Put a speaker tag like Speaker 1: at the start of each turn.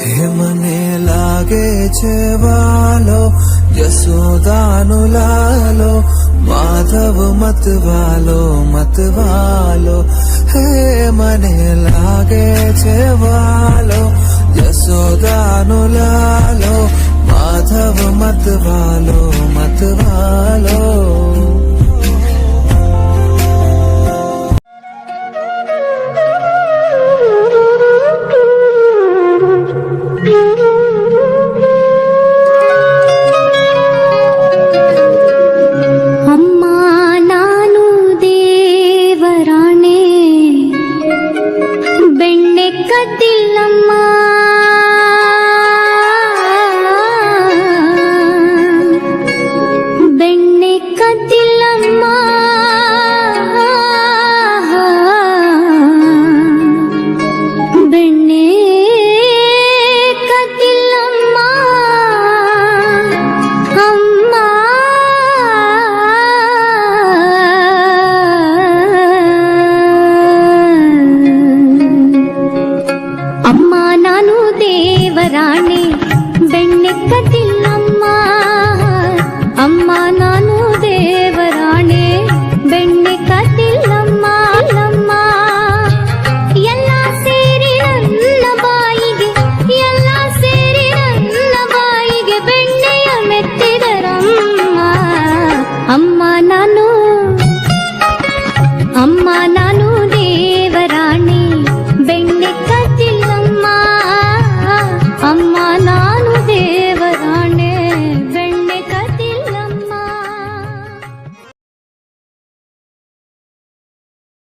Speaker 1: હે મને લાગે છે વાલો યશોદાનો લાલો, માધવ મતવાલો. હે મને લાગે છે વાલો યશોદાનો લાલો, માધવ મતવાલો.
Speaker 2: ಅಮ್ಮ ನಾನು ದೇವರಾಣೆ